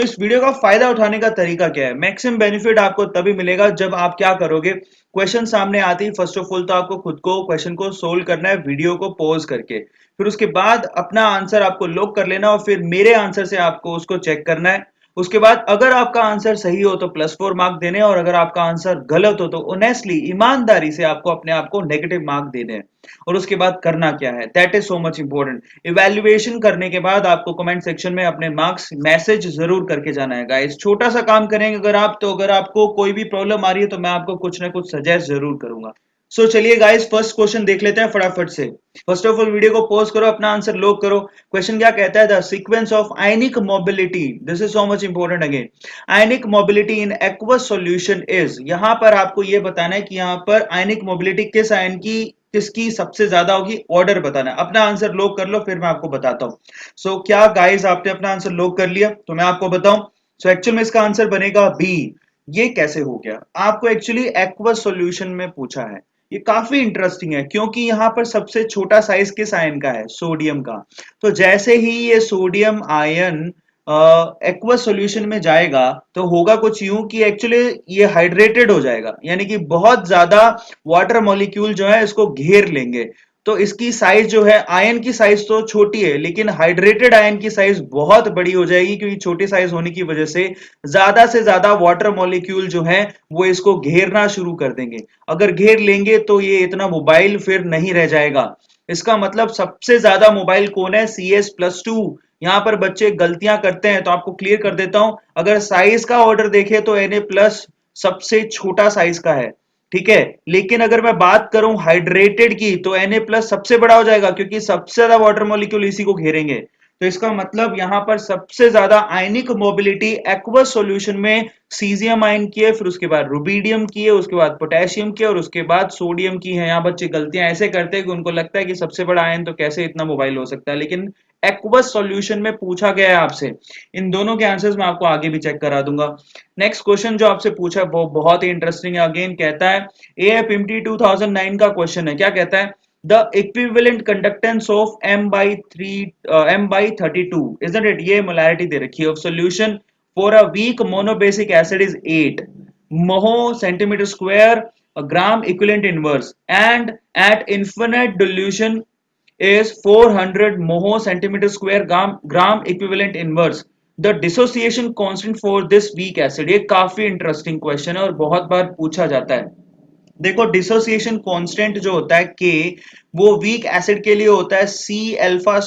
इस वीडियो का फायदा उठाने का तरीका क्या है? मैक्सिमम बेनिफिट आपको तभी मिलेगा जब आप क्या करोगे, क्वेश्चन सामने आते ही फर्स्ट ऑफ ऑल तो आपको खुद को क्वेश्चन को सोल्व करना है वीडियो को पॉज करके। फिर उसके बाद अपना आंसर आपको लॉक कर लेना और फिर मेरे आंसर से आपको उसको चेक करना है। उसके बाद अगर आपका आंसर सही हो तो +4 मार्क देने, और अगर आपका आंसर गलत हो तो ऑनेस्टली ईमानदारी से आपको अपने आप को नेगेटिव मार्क देने हैं। और उसके बाद करना क्या है, that is so much important. Evaluation करने के बाद आपको कमेंट सेक्शन में अपने मार्क्स मैसेज जरूर करके जाना है गाइस। छोटा सा काम करेंगे अगर आप, तो अगर आपको कोई भी प्रॉब्लम आ रही है तो मैं आपको कुछ ना कुछ सजेस्ट जरूर करूंगा। चलिए गाइस, फर्स्ट क्वेश्चन देख लेते हैं फटाफट से। फर्स्ट ऑफ ऑल वीडियो को पॉज करो, अपना आंसर लॉक करो। क्वेश्चन क्या कहता है? The sequence of ionic mobility, this is so much important again. Ionic mobility in aqueous solution is, यहां पर आपको यह बताना है कि यहां पर आयनिक मोबिलिटी किस आयन की किसकी सबसे ज्यादा होगी, ऑर्डर बताना है। अपना आंसर लॉक कर लो, फिर मैं आपको बताता हूं। क्या गाइस आपने अपना आंसर लॉक कर लिया? तो मैं आपको बताऊं, एक्चुअल में इसका आंसर बनेगा बी। ये कैसे हो गया? आपको एक्चुअली एक्वस सॉल्यूशन में पूछा है। ये काफी इंटरेस्टिंग है क्योंकि यहां पर सबसे छोटा साइज किस आयन का है? सोडियम का। तो जैसे ही ये सोडियम आयन एक्वस सॉल्यूशन में जाएगा तो होगा कुछ यूं कि एक्चुअली ये हाइड्रेटेड हो जाएगा, यानी कि बहुत ज्यादा वाटर मॉलिक्यूल जो है इसको घेर लेंगे। तो इसकी साइज जो है, आयन की साइज तो छोटी है लेकिन हाइड्रेटेड आयन की साइज बहुत बड़ी हो जाएगी, क्योंकि छोटी साइज होने की वजह से ज्यादा वाटर मॉलिक्यूल जो है वो इसको घेरना शुरू कर देंगे। अगर घेर लेंगे तो ये इतना मोबाइल फिर नहीं रह जाएगा। इसका मतलब सबसे ज्यादा मोबाइल कौन है? CS+2। यहां पर बच्चे गलतियां करते हैं तो आपको क्लियर कर देता हूं। अगर साइज का ऑर्डर देखें तो Na+ सबसे छोटा साइज का है, ठीक है। लेकिन अगर मैं बात करूं हाइड्रेटेड की तो Na+ सबसे बड़ा हो जाएगा, क्योंकि सबसे ज्यादा वाटर मॉलिक्यूल इसी को घेरेंगे। तो इसका मतलब यहां पर सबसे ज्यादा आयनिक मोबिलिटी एक्वस सॉल्यूशन में सीजियम आयन की है, फिर उसके बाद रुबीडियम की है, उसके बाद पोटेशियम की है, और उसके बाद सोडियम की है। यहाँ बच्चे गलतियां ऐसे करते हैं कि उनको लगता है कि सबसे बड़ा आयन तो कैसे इतना मोबाइल हो सकता है, लेकिन एक्वस सॉल्यूशन में पूछा गया है आपसे। इन दोनों के आंसर्स मैं आपको आगे भी चेक करा दूंगा। नेक्स्ट क्वेश्चन जो आपसे पूछा वो बहुत ही इंटरेस्टिंग है। अगेन कहता है, AFMT 2009 का क्वेश्चन है। क्या कहता है? The equivalent conductance of M/32, isn't it? ये मोलैरिटी दे रखी है of solution for a weak monobasic acid is 8 mho centimetre square gram equivalent inverse, and at infinite dilution is 400 moho centimeter square gram equivalent inverse. The dissociation constant for this weak acid, ये काफी interesting question है और बहुत बार पूछा जाता है। देखो, dissociation constant जो होता है K, वो वीक एसिड के लिए होता है C α² /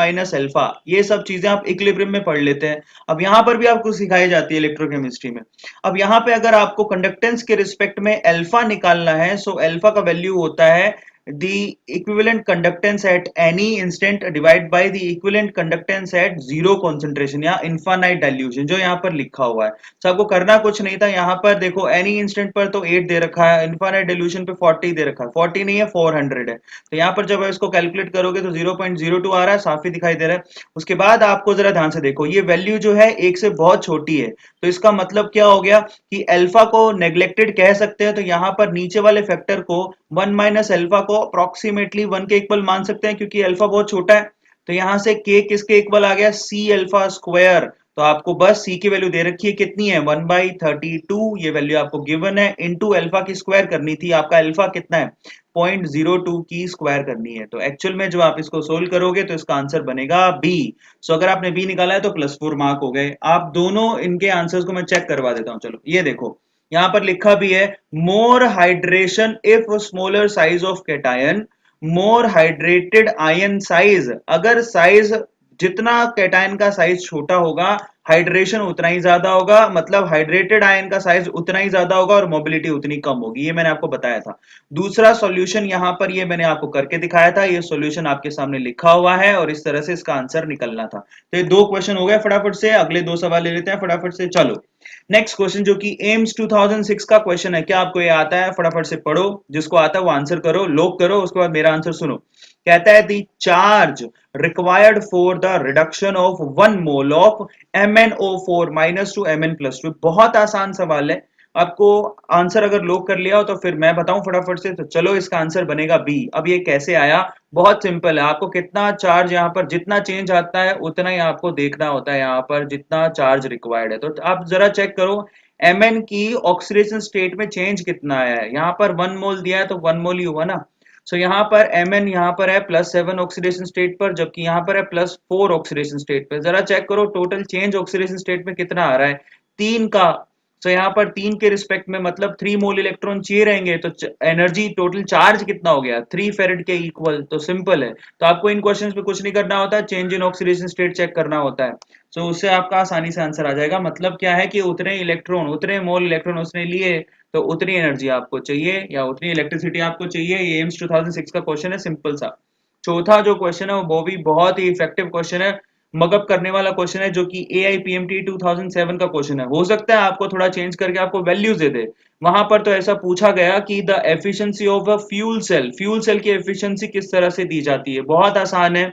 1 - अल्फा। ये सब चीजें आप इक्विलिब्रियम में पढ़ लेते हैं। अब यहां पर भी आपको सिखाई जाती है इलेक्ट्रोकेमिस्ट्री में। अब यहां पे अगर आपको कंडक्टेंस के रिस्पेक्ट में अल्फा निकालना है, सो अल्फा का वैल्यू होता है the equivalent conductance at any instant divided by the equivalent conductance at zero concentration या infinite dilution, जो यहाँ पर लिखा हुआ है। तो आपको करना कुछ नहीं था। यहाँ पर देखो any instant पर तो 8 दे रखा है, infinite dilution पे 40 दे रखा है, 40 नहीं है 400 है। तो यहाँ पर जब आप इसको कैलकुलेट करोगे तो 0.02 आ रहा है, साफ ही दिखाई दे रहा है। उसके बाद आपको जरा ध्यान से देखो, ये वैल्यू जो है 1 से बहुत छोटी है, तो इसका मतलब क्या हो गया कि अल्फा को नेग्लेक्टेड कह सकते हैं। तो यहाँ पर नीचे वाले फैक्टर को 1 - अल्फा को अप्रोक्सीमेटली 1 के इक्वल मान सकते हैं, क्योंकि अल्फा बहुत छोटा है। तो यहां से k किसके इक्वल आ गया? C α²। तो आपको बस c की वैल्यू दे रखी है, कितनी है? 1/32। ये वैल्यू आपको गिवन है, इनटू अल्फा की स्क्वायर करनी थी। आपका अल्फा कितना है? 0.02 की स्क्वायर करनी है। तो एक्चुअल में जब आप इसको सोल्व करोगे तो इसका आंसर बनेगा बी। अगर आपने बी निकाला है तो +4 मार्क हो गए। आप दोनों इनके आंसर्स को मैं चेक करवा देता हूं। चलो ये देखो, यहां पर लिखा भी है more hydration if smaller size of cation, more hydrated ion size. अगर साइज, जितना कैटायन का साइज छोटा होगा, हाइड्रेशन उतना ही ज्यादा होगा, मतलब हाइड्रेटेड आयन का साइज उतना ही ज्यादा होगा और मोबिलिटी उतनी कम होगी। ये मैंने आपको बताया था। दूसरा सॉल्यूशन यहां पर ये मैंने आपको करके दिखाया था। ये सॉल्यूशन आपके सामने लिखा हुआ है और इस तरह से इसका आंसर निकलना था। तो ये 2 क्वेश्चन हो गए फटाफट से। अगले 2 सवाल ले लेते हैं फटाफट से। चलो नेक्स्ट क्वेश्चन जो कि एम्स 2006 का क्वेश्चन है। क्या आपको ये आता है? फटाफट से पढ़ो, जिसको आता है वो आंसर करो, लॉक करो, उसके बाद मेरा आंसर सुनो। कहता है the charge required for the reduction of 1 mole of MnO4 - to Mn+2। बहुत आसान सवाल है, आपको आंसर अगर लॉक कर लिया हो तो फिर मैं बताऊं फटाफट से, तो चलो इसका आंसर बनेगा बी। अब ये कैसे आया, बहुत सिंपल है। आपको कितना चार्ज यहाँ पर जितना चेंज आता है उतना ही आपको देखना होता है, यहाँ पर जितना चार्ज रिक्वायर्ड है। तो आप जरा चेक करो Mn की ऑक्सीडेशन स्टेट में चेंज कितना आया है। यहाँ पर 1 मोल दिया है तो 1 मोल ही हुआ ना। सो यहाँ पर Mn यहाँ पर है +7 ऑक्सीडेशन स्टेट पर, जबकि यहाँ पर है +4 ऑक्सीडेशन स्टेट पर। जरा चेक करो टोटल चेंज ऑक्सीडेशन स्टेट में कितना आ रहा है, 3 का। सो यहाँ पर 3 के रिस्पेक्ट में मतलब 3 मोल इलेक्ट्रॉन चाहिए रहेंगे, तो एनर्जी टोटल चार्ज कितना हो गया, 3 फेरेड के इक्वल। तो सिंपल है। तो आपको इन क्वेश्चंस पे कुछ नहीं करना होता है, change in oxidation state check करना होता है। सो उससे आपका आसानी से आंसर आ जाएगा। मतलब क्या है कि उतने इलेक्ट्रॉन, उतने मोल इलेक्ट्रॉन उसने लिए, तो उतनी एनर्जी आपको चाहिए या उतनी इलेक्ट्रिसिटी आपको चाहिए। ये एम्स 2006 का क्वेश्चन है, सिंपल सा। चौथा जो क्वेश्चन है वो भी बहुत ही इफेक्टिव क्वेश्चन है, मगअप करने वाला क्वेश्चन है, जो कि AIPMT 2007 का क्वेश्चन है। हो सकता है आपको थोड़ा चेंज करके आपको वैल्यूज दे दे। वहां पर तो ऐसा पूछा गया कि the efficiency of a fuel cell, fuel cell की एफिशिएंसी किस तरह से दी जाती है। बहुत आसान है।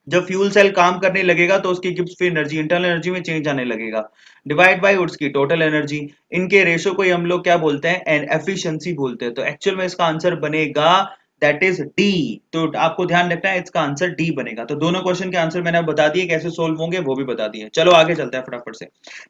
जब फ्यूल सेल काम करने लगेगा तो उसकी Gibbs free energy internal energy में चेंज आने लगेगा, डिवाइड बाय उसकी टोटल एनर्जी। इनके रेशो को ही हम लोग क्या बोलते हैं, एन एफिशिएंसी बोलते हैं। तो एक्चुअल में इसका आंसर बनेगा दैट इज डी। तो आपको ध्यान रखना है, इसका आंसर डी बनेगा। तो दोनों क्वेश्चन के आंसर मैंने बता दिए, कैसे सोल्व होंगे वो भी बता दिए। चलो आगे चलते हैं फटाफट से।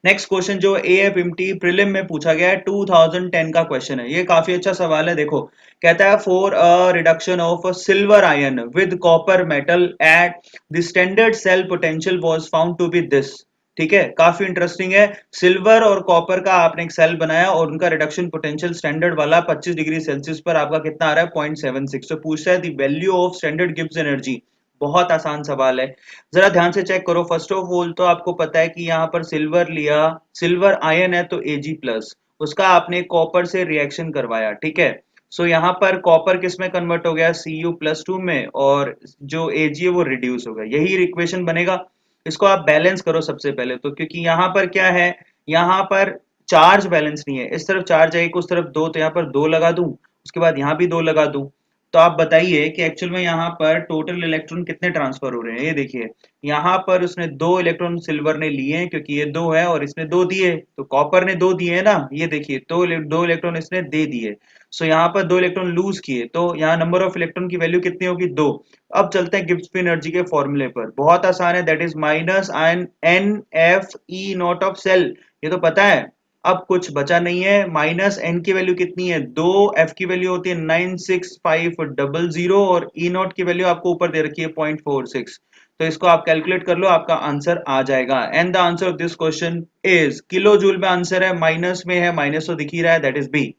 नेक्स्ट क्वेश्चन जो AFMT प्रीलिम में पूछा गया है, 2010 का क्वेश्चन है। ये काफी अच्छा सवाल है। देखो कहता है for a reduction of silver ion with copper metal at the standard cell potential was found to be this. ठीक है, काफी इंटरेस्टिंग है। सिल्वर और कॉपर का आपने एक सेल बनाया और उनका रिडक्शन पोटेंशियल स्टैंडर्ड वाला 25 डिग्री सेल्सियस पर आपका कितना आ रहा है, 0.76। तो पूछता है the value of standard Gibbs energy. बहुत आसान सवाल है, जरा ध्यान से चेक करो। फर्स्ट ऑफ ऑल तो आपको पता है कि यहाँ पर सिल्वर लिया, सिल्वर आयन है तो Ag+, उसका आपने कॉपर से रिएक्शन करवाया। ठीक है, सो यहाँ पर कॉपर किस में कन्वर्ट हो गया, Cu+2 में, और जो Ag है वो रिड्यूस हो गया। यही इक्वेशन बनेगा। इसको आप बैलेंस करो सबसे पहले तो, क्योंकि यहाँ पर क्या है, यहाँ पर चार्ज बैलेंस नहीं है। इस तरफ चार्ज है एक, उस तरफ दो, तो यहाँ पर 2 लगा दूं, उसके बाद यहाँ भी 2 लगा दूं। तो आप बताइए कि एक्चुअल में यहाँ पर टोटल इलेक्ट्रॉन कितने ट्रांसफर हो रहे हैं। ये देखिए यहाँ पर उसने 2 इलेक्ट्रॉन सिल्वर ने लिए हैं, क्योंकि ये 2 है और इसने 2 दिए, तो कॉपर ने 2 दिए है ना। ये देखिए 2 इलेक्ट्रॉन इसने दे दिए। सो यहाँ पर 2 इलेक्ट्रॉन लूज किए, तो यहाँ नंबर ऑफ इलेक्ट्रॉन की वैल्यू कितनी होगी, 2। अब चलते हैं गिब्स फ्री एनर्जी के फॉर्मूले पर। बहुत आसान है, that is -NF(E0) of cell. ये तो पता है। अब कुछ बचा नहीं है। माइनस एन की वैल्यू कितनी है, 2। एफ की वैल्यू होती है 96500 और E0 की वैल्यू आपको ऊपर दे रखी है 0.46। तो इसको आप कैलकुलेट कर लो, आपका आंसर आ जाएगा। And the answer of this question is kilo joule में आंसर है, माइनस में है, माइनस तो दिख ही रहा है, that is B.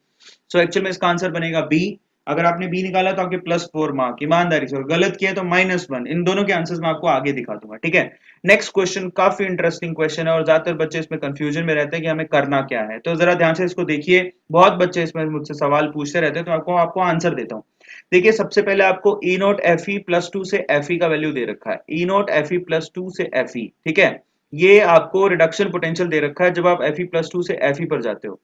So actual में इसका आंसर बनेगा बी। अगर आपने बी निकाला तो आपके +4 मार्क ईमानदारी से, और गलत किया तो -1। इन दोनों के आंसर्स मैं आपको आगे दिखा दूंगा। ठीक है, नेक्स्ट क्वेश्चन काफी इंटरेस्टिंग क्वेश्चन है और ज्यादातर बच्चे इसमें कंफ्यूजन में रहते हैं कि हमें करना क्या है। तो जरा ध्यान से इसको देखिए, बहुत बच्चे इसमें मुझसे सवाल पूछते रहते हैं, तो आपको आपको आंसर देता हूँ। देखिए सबसे पहले आपको E0 Fe+2 से Fe का वैल्यू दे रखा है, E0 Fe+2 से Fe। ठीक है, ये आपको रिडक्शन पोटेंशियल दे रखा है जब आप Fe+2 से Fe पर जाते हो।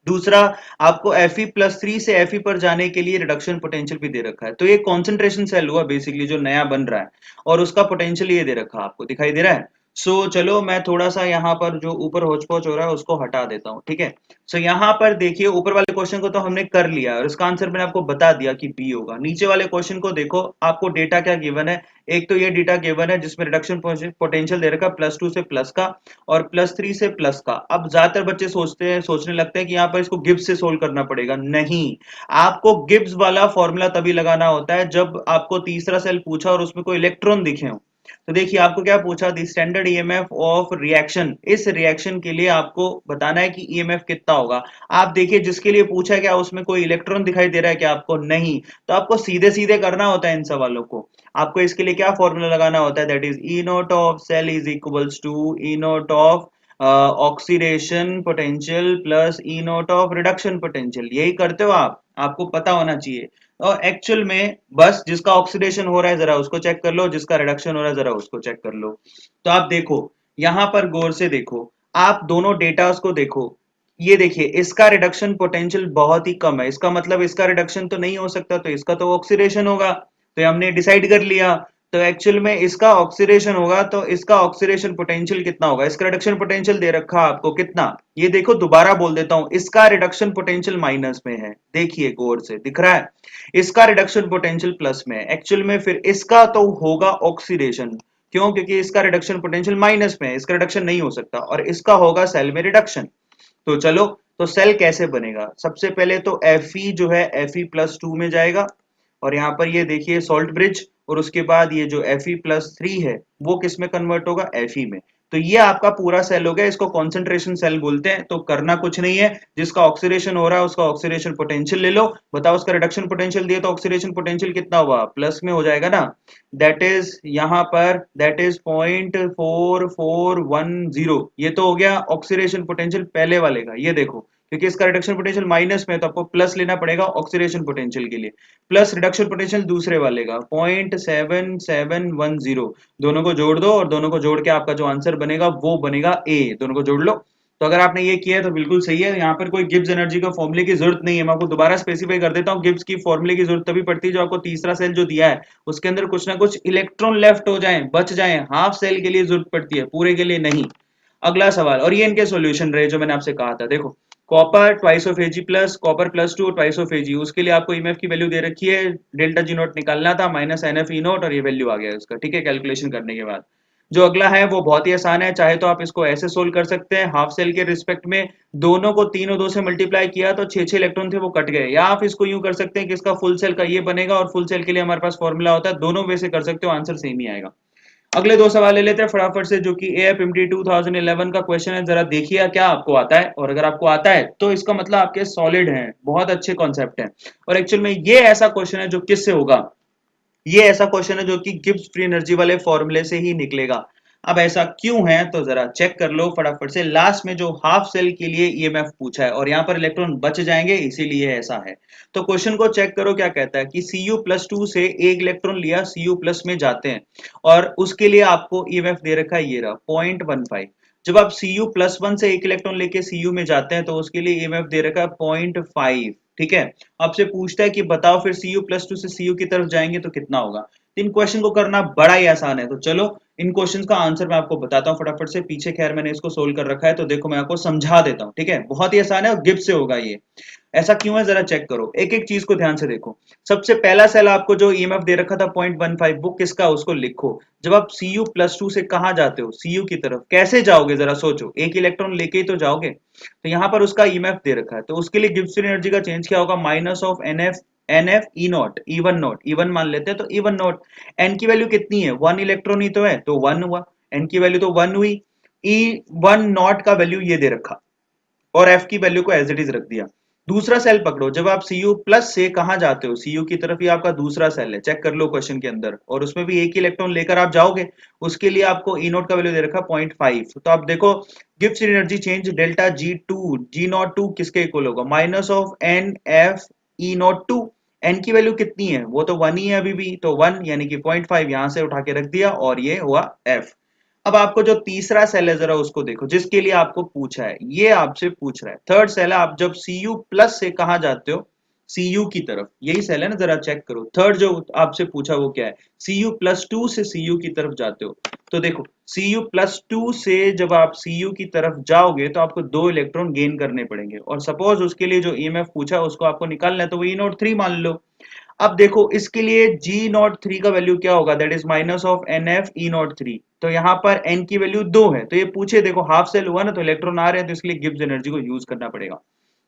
दूसरा, आपको Fe+3 से Fe पर जाने के लिए रिडक्शन पोटेंशियल भी दे रखा है। तो ये कॉन्सेंट्रेशन सेल हुआ बेसिकली जो नया बन रहा है, और उसका पोटेंशियल ये दे रखा है, आपको दिखाई दे रहा है। चलो मैं थोड़ा सा यहाँ पर जो ऊपर होच पोच हो रहा है उसको हटा देता हूँ। ठीक है, यहाँ पर देखिए ऊपर वाले क्वेश्चन को तो हमने कर लिया और इसका आंसर मैंने आपको बता दिया कि बी होगा। नीचे वाले क्वेश्चन को देखो, आपको डेटा क्या गिवन है। एक तो ये डेटा गिवन है जिसमें रिडक्शन पोटेंशियल दे रखा है +2 से प्लस का और +3 से प्लस का। अब ज्यादातर बच्चे सोचने लगते हैं कि यहाँ पर इसको गिब्स से सोल्व करना पड़ेगा। नहीं, आपको गिब्स वाला फॉर्मूला तभी लगाना होता है जब आपको तीसरा सेल पूछा और उसमें कोई इलेक्ट्रॉन दिखे हो। तो देखिए आपको क्या पूछा, दी स्टैंडर्ड ईएमएफ ऑफ रिएक्शन। इस रिएक्शन के लिए आपको बताना है कि ईएमएफ कितना होगा। आप देखिए जिसके लिए पूछा है क्या उसमें कोई इलेक्ट्रॉन दिखाई दे रहा है क्या आपको, नहीं। तो आपको सीधे सीधे करना होता है इन सवालों को। आपको इसके लिए क्या फॉर्मूला लगाना होता है, that is E0 of cell is equals to E0 of oxidation potential plus E0 of reduction potential. यही करते हो आप, आपको पता होना चाहिए। और एक्चुअल में बस जिसका ऑक्सीडेशन हो रहा है जरा उसको चेक कर लो, जिसका रिडक्शन हो रहा है जरा उसको चेक कर लो। तो आप देखो यहां पर गौर से देखो, आप दोनों डेटा को देखो। ये देखिए इसका रिडक्शन पोटेंशियल बहुत ही कम है, इसका मतलब इसका रिडक्शन तो नहीं हो सकता, तो इसका तो ऑक्सीडेशन होगा। तो हमने डिसाइड कर लिया। तो एक्चुअल में इसका ऑक्सीडेशन होगा तो इसका ऑक्सीडेशन पोटेंशियल कितना होगा, इसका रिडक्शन पोटेंशियल दे रखा आपको कितना, ये देखो दोबारा बोल देता हूं, इसका रिडक्शन पोटेंशियल माइनस में है, देखिए गौर से दिख रहा है, इसका रिडक्शन पोटेंशियल प्लस में है, एक्चुअल में फिर इसका तो होगा ऑक्सीडेशन, क्यों, क्योंकि इसका रिडक्शन पोटेंशियल माइनस में है, इसका रिडक्शन नहीं हो सकता, और इसका होगा सेल में रिडक्शन। तो चलो, तो सेल कैसे बनेगा, सबसे पहले तो Fe जो है Fe+2 में जाएगा, और यहाँ पर ये देखिए सॉल्ट ब्रिज, और उसके बाद ये जो Fe+3 है वो किस में कन्वर्ट होगा, Fe में। तो ये आपका पूरा सेल हो गया, इसको कॉन्सेंट्रेशन सेल बोलते हैं। तो करना कुछ नहीं है, जिसका ऑक्सीडेशन हो रहा है उसका ऑक्सीडेशन पोटेंशियल ले लो, बताओ उसका रिडक्शन पोटेंशियल दिया तो ऑक्सीडेशन पोटेंशियल कितना हुआ, प्लस में हो जाएगा ना, दैट इज यहाँ पर दैट इज 0.4410, ये तो हो गया ऑक्सीडेशन पोटेंशियल पहले वाले का, ये देखो, क्योंकि इसका रिडक्शन पोटेंशियल माइनस में है तो आपको प्लस लेना पड़ेगा ऑक्सीडेशन पोटेंशियल के लिए, प्लस रिडक्शन पोटेंशियल दूसरे वाले का 0.7710, दोनों को जोड़ दो और दोनों को जोड़ के आपका जो आंसर बनेगा वो बनेगा ए, दोनों को जोड़ लो। तो अगर आपने ये किया है तो बिल्कुल सही है, यहाँ पर कोई गिब्स एनर्जी का फॉर्मूले की जरूरत नहीं है, मैं आपको दोबारा स्पेसिफाई कर देता हूँ, गिब्स की फॉर्मूले की जरूरत तभी पड़ती है जो आपको तीसरा सेल जो दिया है उसके अंदर कुछ ना कुछ इलेक्ट्रॉन लेफ्ट हो जाए, बच जाए, हाफ सेल के लिए जरूरत पड़ती है, पूरे के लिए नहीं। अगला सवाल, और ये इनके सॉल्यूशन रहे जो मैंने आपसे कहा था, देखो copper twice of Ag plus, copper +2 twice of Ag, उसके लिए आपको ईएमएफ की वैल्यू दे रखी है, डेल्टा जी नोट निकालना था माइनस NF E नोट, और ये वैल्यू आ गया उसका, ठीक है, कैलकुलेशन करने के बाद। जो अगला है वो बहुत ही आसान है, चाहे तो आप इसको ऐसे सोल्व कर सकते हैं, हाफ सेल के रिस्पेक्ट में दोनों को 3 और 2 से मल्टीप्लाई किया तो 6 इलेक्ट्रॉन थे वो कट गए, या आप इसको यूं कर सकते हैं कि इसका फुल सेल का ये बनेगा और फुल सेल के लिए हमारे पास फॉर्मूला होता है, दोनों वे से कर सकते हो, आंसर सेम ही आएगा। अगले दो सवाल ले लेते हैं फटाफट से, जो कि AFMT 2011 का क्वेश्चन है, जरा देखिए क्या आपको आता है, और अगर आपको आता है तो इसका मतलब आपके सॉलिड हैं, बहुत अच्छे कॉन्सेप्ट हैं, और एक्चुअल में ये ऐसा क्वेश्चन है जो किससे होगा, ये ऐसा क्वेश्चन है जो कि गिब्स फ्री एनर्जी वाले फॉर्मूले से ही निकलेगा। अब ऐसा क्यों है तो जरा चेक कर लो फटाफट से, लास्ट में जो हाफ सेल के लिए ईएमएफ पूछा है और यहाँ पर इलेक्ट्रॉन बच जाएंगे इसीलिए ऐसा है। तो क्वेश्चन को चेक करो, क्या कहता है कि Cu+2 से एक इलेक्ट्रॉन लिया Cu+ में जाते हैं, और उसके लिए आपको ईएमएफ दे रखा है, ये रहा 0.15। जब आप Cu+1 से एक इलेक्ट्रॉन लेके Cu में जाते हैं तो उसके लिए ईएमएफ दे रखा है 0.5, ठीक है। आपसे पूछता है कि बताओ फिर Cu+2 से Cu की तरफ जाएंगे तो कितना होगा। इन क्वेश्चन को करना बड़ा ही आसान है, तो चलो इन क्वेश्चंस का आंसर मैं आपको बताता हूँ फटाफट से, पीछे खैर मैंने इसको सोल्व कर रखा है, तो देखो मैं आपको समझा देता हूँ, ठीक है, बहुत ही आसान है और गिब्स से होगा ये। ऐसा क्यों है जरा चेक करो, एक एक चीज को ध्यान से देखो। सबसे पहला सेल आपको जो ईएमएफ दे रखा था 0.15, वो किसका, उसको लिखो। जब आप Cu+2 से कहा जाते हो, Cu की तरफ कैसे जाओगे जरा सोचो, एक इलेक्ट्रॉन लेके ही तो जाओगे, तो यहाँ पर उसका ईएमएफ दे रखा है, तो उसके लिए गिब्स एनर्जी का चेंज क्या होगा, minus of NF E not, E1 मान लेते हैं, तो E1 नॉट, N की वैल्यू कितनी है, 1 इलेक्ट्रॉन ही तो है, तो 1 हुआ, N की वैल्यू तो 1 हुई, E1 नॉट का वैल्यू ये दे रखा, और F की वैल्यू को एज इट इज रख दिया। दूसरा सेल पकड़ो, जब आप Cu+ से कहां जाते हो, Cu की तरफ ही आपका दूसरा सेल है, चेक कर लो क्वेश्चन के अंदर, और उसमें भी एक ही इलेक्ट्रॉन लेकर आप जाओगे, उसके लिए आपको E नोट का वैल्यू दे रखा 0.5। तो आप देखो Gibbs energy change delta G02 किसके इक्वल होगा, minus of NF E02, N की वैल्यू कितनी है, वो तो 1 ही है अभी भी, तो 1 यानी कि 0.5 यहां से उठा के रख दिया, और ये हुआ F। अब आपको जो तीसरा सेल है जरा उसको देखो, जिसके लिए आपको पूछा है, ये आपसे पूछ रहा है थर्ड सेल है, आप जब Cu+ से कहा जाते हो, Cu की तरफ, यही सेल है ना, जरा चेक करो, थर्ड जो आपसे पूछा वो क्या है, Cu+2 से Cu की तरफ जाते हो, तो देखो Cu+2 से जब आप Cu की तरफ जाओगे तो आपको 2 इलेक्ट्रॉन गेन करने पड़ेंगे, और सपोज उसके लिए जो ईएमएफ पूछा है उसको आपको निकालना है, तो वो E03 मान लो। अब देखो इसके लिए G03 का वैल्यू क्या होगा, that is minus of NF E03, तो यहाँ पर N की वैल्यू 2 है, तो ये पूछे देखो हाफ सेल हुआ ना, तो इलेक्ट्रॉन आ रहे हैं, तो इसके लिए गिब्स एनर्जी को यूज करना पड़ेगा,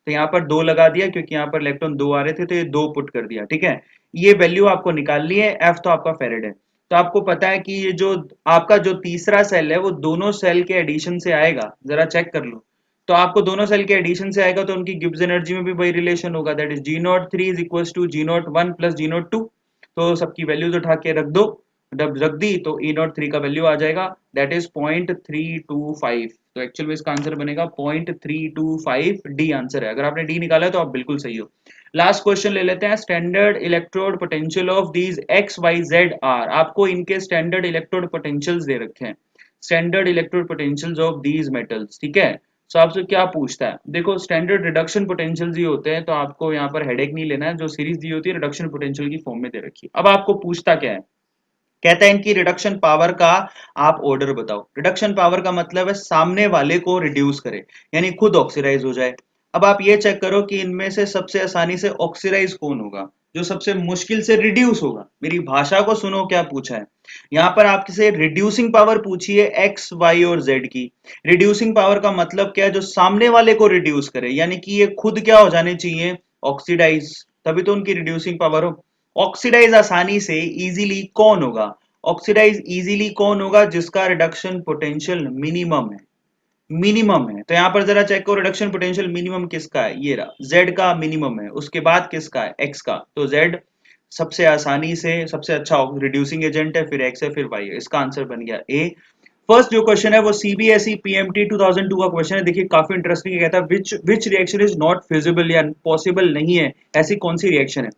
तो यहाँ पर 2 लगा दिया, क्योंकि यहाँ पर इलेक्ट्रॉन 2 आ रहे थे तो ये 2 पुट कर दिया, ठीक है। ये वैल्यू आपको निकालनी है, F तो आपका फेरेड है। तो आपको पता है कि ये जो आपका जो तीसरा सेल है वो दोनों सेल के एडिशन से आएगा, जरा चेक कर लो, तो आपको दोनों सेल के एडिशन से आएगा, तो उनकी गिब्स एनर्जी में भी वही रिलेशन होगा, that is G03 is equal to G01 plus G02, तो सबकी वैल्यूज उठा के रख दो, जब रख दी तो E03 का वैल्यू आ जाएगा, दैट इज 0.325, तो एक्चुअल में इसका आंसर बनेगा 0.325, डी आंसर है, अगर आपने डी निकाला है तो आप बिल्कुल सही हो। लास्ट क्वेश्चन ले लेते हैं, standard electrode potential of these XYZ आपको इनके स्टैंडर्ड इलेक्ट्रोड पोटेंशियल्स दे रखे हैं, standard electrode potentials of these metals, ठीक है। तो आपसे क्या पूछता है, देखो स्टैंडर्ड रिडक्शन पोटेंशियल ही होते हैं, तो आपको यहाँ पर हेडेक नहीं लेना है, जो सीरीज दी होती है रिडक्शन पोटेंशियल की फॉर्म में दे रखी है। अब आपको पूछता क्या है, कहता है इनकी रिडक्शन पावर का आप ऑर्डर बताओ। रिडक्शन पावर का मतलब है सामने वाले को रिड्यूस करे, यानी खुद ऑक्सीडाइज हो जाए। अब आप ये चेक करो कि इनमें से सबसे आसानी से ऑक्सीडाइज कौन होगा, जो सबसे मुश्किल से रिड्यूस होगा। मेरी भाषा को सुनो क्या पूछा है। यहाँ पर आपसे रिड्यूसिंग पावर पूछी है एक्स वाई और जेड की। रिड्यूसिंग पावर का मतलब क्या है, जो सामने वाले को रिड्यूस करे, यानी कि ये खुद क्या हो जाने चाहिए, ऑक्सीडाइज, तभी तो उनकी रिड्यूसिंग पावर हो। ऑक्सीडाइज आसानी से इजीली कौन होगा, ऑक्सीडाइज इजीली कौन होगा, जिसका रिडक्शन पोटेंशियल मिनिमम है। मिनिमम है तो यहां पर जरा चेक करो, रिडक्शन पोटेंशियल मिनिमम किसका है, ये रहा, जेड का मिनिमम है, उसके बाद किसका है, एक्स का। तो जेड सबसे आसानी से सबसे अच्छा रिड्यूसिंग एजेंट है, फिर एक्स है, फिर वाई है। इसका आंसर बन गया ए। फर्स्ट जो क्वेश्चन है वो सीबीएसई पीएमटी 2002 का क्वेश्चन है। देखिए काफी इंटरेस्टिंग है, कहता है which reaction is not feasible या पॉसिबल नहीं है, ऐसी कौन सी रिएक्शन है।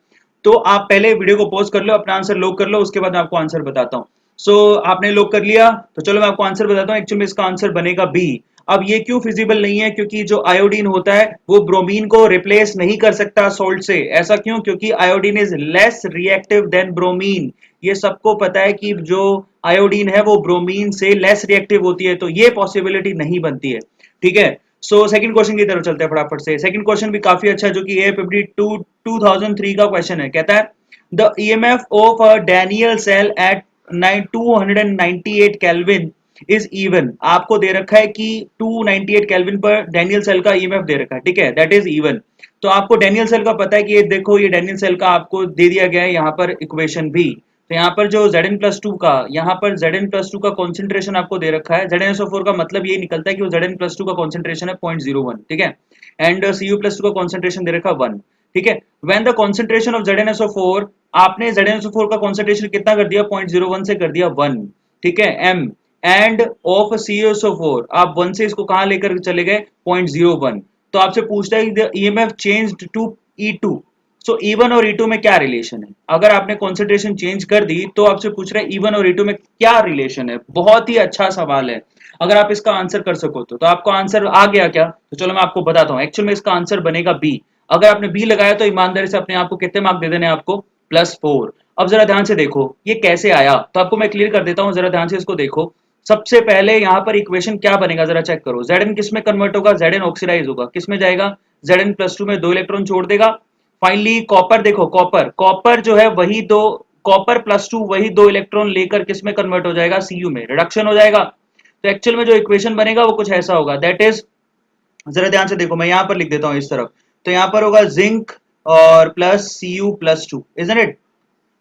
तो आप पहले वीडियो को पॉज कर लो, अपना आंसर लॉक कर लो, उसके बाद मैं आपको आंसर बताता हूँ। सो आपने लॉक कर लिया, तो चलो मैं आपको आंसर बताता हूँ। एक्चुअली इसका आंसर बनेगा बी। अब ये क्यों फिजिबल नहीं है, क्योंकि जो आयोडीन होता है वो ब्रोमीन को रिप्लेस नहीं कर सकता सोल्ट से। ऐसा क्यों, क्योंकि iodine is less reactive than bromine. ये सबको पता है कि जो आयोडीन है वो ब्रोमीन से लेस रिएक्टिव होती है, तो ये पॉसिबिलिटी नहीं बनती है। ठीक है, सो सेकंड क्वेश्चन की तरफ चलते हैं फटाफट से। सेकंड क्वेश्चन भी काफी अच्छा है, जो कि एपीडी 2003 का क्वेश्चन है। कहता है the EMF of a Daniell cell at 298 kelvin is even. आपको दे रखा है कि 298 केल्विन पर डैनियल सेल का ईएमएफ दे रखा है, ठीक है, दैट इज इवन। तो आपको डैनियल सेल का पता है कि ये देखो, ये डैनियल सेल का आपको दे दिया गया है यहाँ पर इक्वेशन भी। तो यहाँ पर जो Zn+2 का, यहाँ पर Zn+2 का कॉन्सेंट्रेशन आपको दे रखा है। ZnSO4 का मतलब ये निकलता है कि वो Zn+2 का कॉन्सेंट्रेशन है 0.01, ठीक है, एंड Cu+2 का कॉन्सेंट्रेशन दे रखा है 1, ठीक है। When the concentration of ZnSO4, आपने ZnSO4 का कॉन्सेंट्रेशन कितना कर दिया, 0.01 से कर दिया 1, ठीक है, m, एंड ऑफ CuSO4 आप 1 से इसको कहां लेकर चले गए, 0.01। तो आपसे पूछता है the EMF changed to E2। So E1 और E2 में क्या रिलेशन है। अगर आपने कॉन्सेंट्रेशन चेंज कर दी तो आपसे पूछ रहा है E1 और E2 में क्या रिलेशन है। बहुत ही अच्छा सवाल है, अगर आप इसका आंसर कर सको तो आपको आंसर आ गया क्या, तो चलो मैं आपको बताता हूँ। एक्चुअल में इसका आंसर बनेगा बी। अगर आपने बी लगाया तो ईमानदारी से अपने आप को कितने मार्क दे देने, आपको +4। अब जरा ध्यान से देखो ये कैसे आया, तो आपको मैं क्लियर कर देता हूँ, जरा ध्यान से इसको देखो। सबसे पहले यहाँ पर इक्वेशन क्या बनेगा, जरा चेक करो। Zn किस में कन्वर्ट होगा, Zn ऑक्सीडाइज होगा, किस में जाएगा, Zn+2 में 2 इलेक्ट्रॉन छोड़ देगा। फाइनली कॉपर देखो, कॉपर कॉपर जो है वही दो, कॉपर+2 वही 2 इलेक्ट्रॉन लेकर किस में कन्वर्ट हो जाएगा, Cu में, रिडक्शन हो जाएगा। तो एक्चुअल में जो इक्वेशन बनेगा वो कुछ ऐसा होगा, दैट इज, जरा ध्यान से देखो, मैं यहां पर लिख देता हूं इस तरफ। तो यहां पर होगा जिंक और प्लस Cu+2, इजंट इट।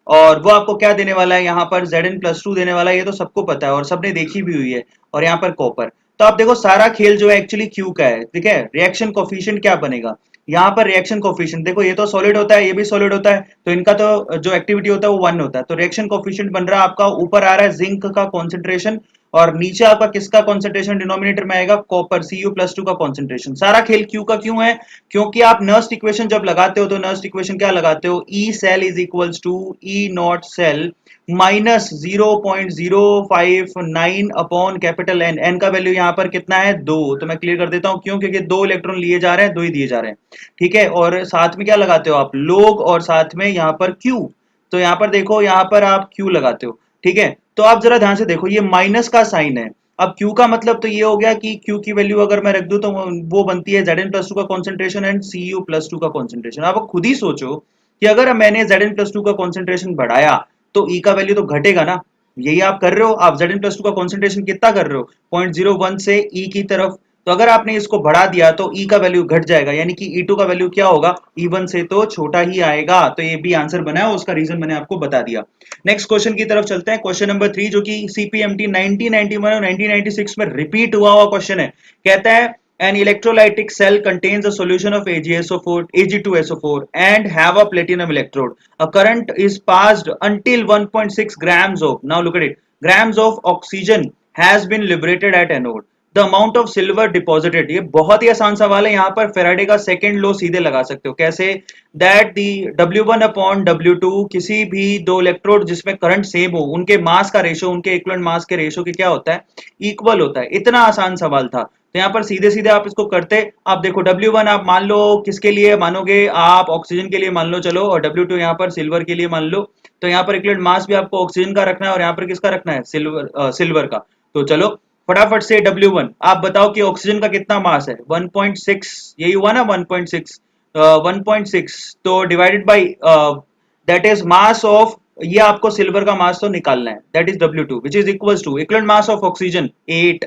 और वो आपको क्या देने वाला है, यहाँ पर Zn+2 देने वाला है, ये तो सबको पता है और सबने देखी भी हुई है। और यहाँ पर कॉपर। तो आप देखो सारा खेल जो है एक्चुअली क्यू का है, ठीक है। रिएक्शन कोफिशिएंट क्या बनेगा, यहाँ पर रिएक्शन कोफिशिएंट देखो, ये तो सॉलिड होता है, ये भी सॉलिड होता है, तो इनका तो जो एक्टिविटी होता है वो 1 होता है। तो रिएक्शन कोफिशिएंट बन रहा है आपका, ऊपर आ रहा है जिंक का कॉन्सेंट्रेशन, और नीचे आपका किसका कॉन्सेंट्रेशन डिनोमिनेटर में आएगा, कॉपर Cu+2 का कॉन्सेंट्रेशन। सारा खेल क्यू का क्यों है, क्योंकि आप नर्स्ट इक्वेशन जब लगाते हो तो नर्स्ट इक्वेशन क्या लगाते हो, E cell is equals to E naught cell minus 0.059 upon capital N. N का वैल्यू यहाँ पर कितना है, 2। तो मैं क्लियर कर देता हूँ क्यों, क्योंकि 2 इलेक्ट्रॉन लिए जा रहे हैं, 2 ही दिए जा रहे हैं, ठीक है। और साथ में क्या लगाते हो आप, लोग, और साथ में यहाँ पर क्यू। तो यहाँ पर देखो, यहाँ पर आप क्यू लगाते हो, ठीक है। तो आप जरा ध्यान से देखो, ये माइनस का साइन है। अब Q का मतलब तो ये हो गया कि Q की वैल्यू अगर मैं रख दूं तो वो बनती है Zn+2 का कॉन्सेंट्रेशन एंड Cu+2 का कॉन्सेंट्रेशन। आप खुद ही सोचो कि अगर मैंने Zn+2 का कॉन्सेंट्रेशन बढ़ाया तो E का वैल्यू तो घटेगा ना। यही आप कर रहे हो, आप Zn+2 का कॉन्सेंट्रेशन कितना कर रहे हो, 0.01 से E की तरफ। तो अगर आपने इसको बढ़ा दिया तो E का वैल्यू घट जाएगा, यानी कि E2 का वैल्यू क्या होगा, E1 से तो छोटा ही आएगा। तो ये भी आंसर बना है, उसका रीजन मैंने आपको बता दिया। नेक्स्ट क्वेश्चन की तरफ चलते हैं, क्वेश्चन नंबर 3, जो कि सीपीएमटी 1991 और 1996 में रिपीट हुआ क्वेश्चन है। कहता है an electrolytic cell contains a solution of AgSO4 Ag2SO4 and have a platinum electrode. A current is passed until 1.6 grams of, now look at it, grams of oxygen has been liberated at anode. The amount of silver deposited. ये बहुत ही आसान सवाल है, यहाँ पर Faraday का second law सीधे लगा सकते हो। कैसे, दैट दी W1/W2, किसी भी दो इलेक्ट्रोड जिसमें करंट सेम हो, उनके मास का रेशो, उनके इक्विवेलेंट मास के रेशो के क्या होता है, इक्वल होता है। इतना आसान सवाल था, तो यहाँ पर सीधे सीधे आप इसको करते। आप देखो W1 आप मान लो किसके लिए मानोगे, आप ऑक्सीजन के लिए मान लो, चलो, और W2 यहाँ पर सिल्वर के लिए मान लो। तो यहाँ पर इक्विवेलेंट मास भी आपको ऑक्सीजन का रखना है और यहाँ पर किसका रखना है, सिल्वर का। तो चलो फटाफट से W1 आप बताओ कि ऑक्सीजन का कितना मास है, 1.6, यही हुआ ना 1.6, 1.6 तो divided by that is mass of, ये आपको सिल्वर का मास तो निकालना है, that is W2 which is equals to equivalent mass of oxygen 8।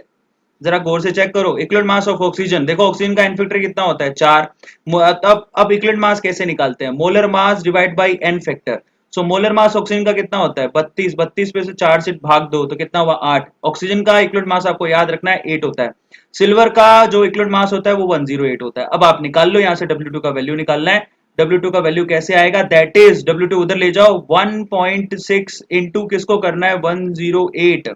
जरा गौर से चेक करो, इक्विवेलेंट मास ऑफ ऑक्सीजन, देखो ऑक्सीजन का एन फैक्टर कितना होता है 4। अब इक्विवेलेंट मास कैसे निकालते हैं, molar mass divide by N factor. So molar mass oxygen का कितना होता है 32, 32 पे से 4 से भाग दो तो कितना हुआ 8। ऑक्सीजन का इक्विवेलेंट मास आपको याद रखना है 8 होता है। सिल्वर का जो इक्विवेलेंट मास होता है वो 108 होता है। अब आप निकाल लो, यहाँ से W2 का वैल्यू निकालना है। W2 का वैल्यू कैसे आएगा, दैट इज W2 उधर ले जाओ, 1.6 इंटू किसको करना है 108,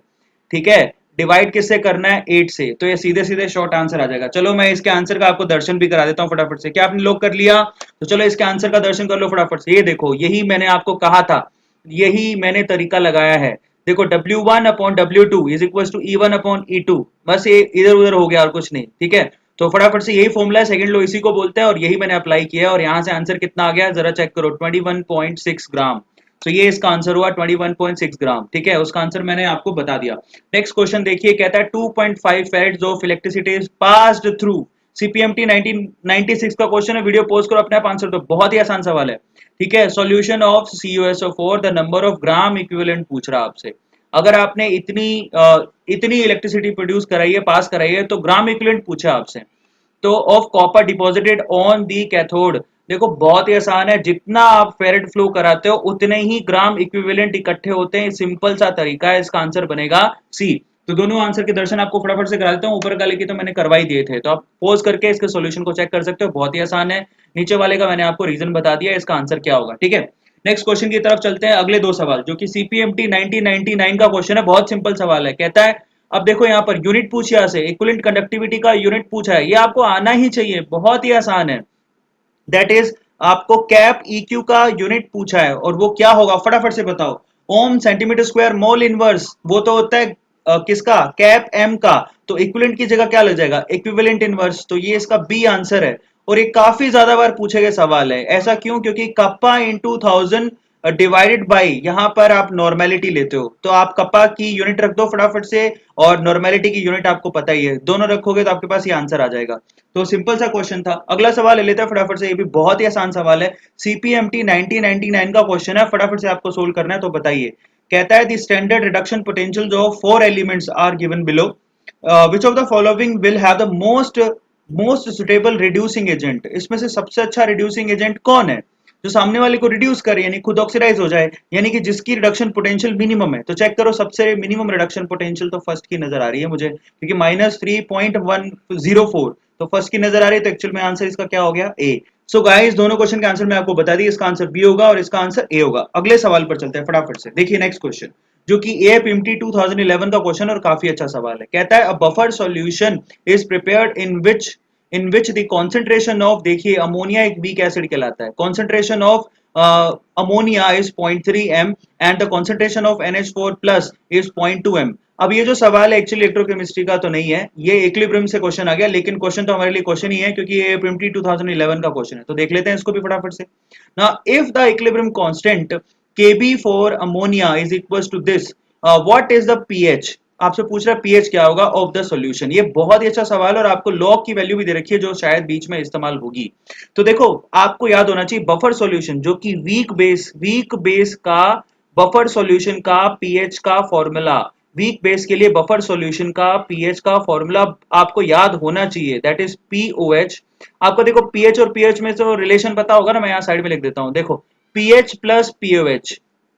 ठीक है, डिवाइड किससे करना है 8 से, तो ये सीधे सीधे शॉर्ट आंसर आ जाएगा। चलो मैं इसके आंसर का आपको दर्शन भी करा देता हूं फटाफट से, क्या आपने लोग कर लिया, तो चलो इसके आंसर का दर्शन कर लो फटाफट से। ये देखो यही मैंने आपको कहा था, यही मैंने तरीका लगाया है। देखो W1 upon W2 is equal to E1 upon E2, बस ये इधर उधर हो गया और कुछ नहीं, ठीक है। तो फटाफट से यही फॉर्मूला है, सेकंड लो इसी को बोलते हैं और यही मैंने अप्लाई किया है और यहाँ से आंसर कितना आ गया जरा चेक करो, 21.6 ग्राम। तो ये इसका आंसर हुआ 21.6 ग्राम, ठीक है, उसका आंसर मैंने आपको बता दिया। नेक्स्ट क्वेश्चन देखिए, कहता है 2.5 farads of electricity is passed through CPMT 1996 का क्वेश्चन है, वीडियो पोस्ट करो अपने आप आंसर दो, बहुत ही आसान सवाल है, ठीक है। Solution of CuSO4 the number of gram equivalent पूछ रहा आपसे। अगर आपने इतनी इलेक्ट्रिसिटी प्रोड्यूस कराई है, पास कराई है, तो ग्राम इक्विवेलेंट पूछा आपसे। तो of copper deposited on the cathode, देखो बहुत ही आसान है, जितना आप फेरेड फ्लो कराते हो उतने ही ग्राम इक्विवेलेंट इकट्ठे होते हैं, सिंपल सा तरीका है, इसका आंसर बनेगा सी। तो दोनों आंसर के दर्शन आपको फटाफट से करा देता हूं, ऊपर वाले की तो मैंने करवा ही दिए थे, तो आप पोज करके इसके सॉल्यूशन को चेक कर सकते हो, बहुत ही आसान है। नीचे वाले का मैंने आपको रीजन बता दिया, इसका आंसर क्या होगा, ठीक है। नेक्स्ट क्वेश्चन की तरफ चलते हैं, अगले दो सवाल जो कि CPMT 1999 का क्वेश्चन है, बहुत सिंपल सवाल है। कहता है अब देखो यहाँ पर यूनिट पूछी यहाँ से, इक्विवेलेंट कंडक्टिविटी का यूनिट पूछा है, ये आपको आना ही चाहिए, बहुत ही आसान है। दैट इज आपको कैप EQ का यूनिट पूछा है और वो क्या होगा फटाफट से बताओ, ओम सेंटीमीटर स्क्वायर मोल इनवर्स, वो तो होता है किसका, कैप M का। तो इक्विवेलेंट की जगह क्या लग जाएगा, इक्विवेलेंट इनवर्स, तो ये इसका बी आंसर है। और ये काफी ज्यादा बार पूछे गए सवाल है, ऐसा क्यों, क्योंकि कप्पा इंटू 1000 डिवाइडेड बाई, यहाँ पर आप नॉर्मेलिटी लेते हो, तो आप कप्पा की यूनिट रख दो फटाफट से, और नॉर्मेलिटी की यूनिट आपको पता ही है, दोनों रखोगे तो आपके पास ये आंसर आ जाएगा। तो सिंपल सा क्वेश्चन था। अगला सवाल ले लेते हैं फटाफट से, ये भी बहुत ही आसान सवाल है, CPMT 1999 का क्वेश्चन है, फटाफट से आपको सोल्व करना है, तो बताइए। कहता है the standard reduction potentials of 4 elements are given below, which of the following will have the most suitable reducing agent, इसमें से सबसे अच्छा रिड्यूसिंग एजेंट कौन है, जो सामने वाले को रिड्यूस करे यानी खुद ऑक्सीडाइज हो जाए, यानी कि जिसकी रिडक्शन पोटेंशियल मिनिमम है। तो चेक करो सबसे मिनिमम रिडक्शन पोटेंशियल तो फर्स्ट की नजर आ रही है मुझे, क्योंकि -3.104, तो फर्स्ट की नजर आ रही है, तो एक्चुअल में आंसर इसका क्या हो गया, ए। सो गाइस दोनों क्वेश्चन के आंसर मैं आपको बता दी, इसका आंसर बी होगा और इसका आंसर ए होगा। अगले सवाल पर चलते हैं फटाफट से, देखिए नेक्स्ट क्वेश्चन जो कि AFMT 2011 का क्वेश्चन और काफी अच्छा सवाल है। कहता है a buffer solution is prepared in which the concentration of, देखिए अमोनिया एक वीक एसिड कहलाता है, concentration of ammonia is 0.3 m and the concentration of NH4 plus is 0.2 m। अब ये जो सवाल है एक्चुअली इलेक्ट्रोकेमिस्ट्री का तो नहीं है, ये इक्विलिब्रियम से क्वेश्चन आ गया, लेकिन क्वेश्चन तो हमारे लिए क्वेश्चन ही है क्योंकि ये AFMT 2011 का क्वेश्चन है, तो देख लेते हैं इसको भी फटाफट से ना। If the equilibrium constant Kb for ammonia is equal to this, what is the pH, आपसे पूछ रहा है pH क्या होगा ऑफ द सॉल्यूशन। ये बहुत ही अच्छा सवाल और आपको लॉग की वैल्यू भी दे रखी है जो शायद बीच में इस्तेमाल होगी। तो देखो आपको याद होना चाहिए बफर सॉल्यूशन जो कि वीक बेस का बफर सॉल्यूशन का pH का फॉर्मूला, वीक बेस के लिए बफर सॉल्यूशन का pH का फॉर्मूला आपको याद होना चाहिए, दैट इज POH। आपको देखो pH और pH में तो रिलेशन पता होगा ना, मैं यहाँ साइड में लिख देता हूँ, देखो pH plus POH,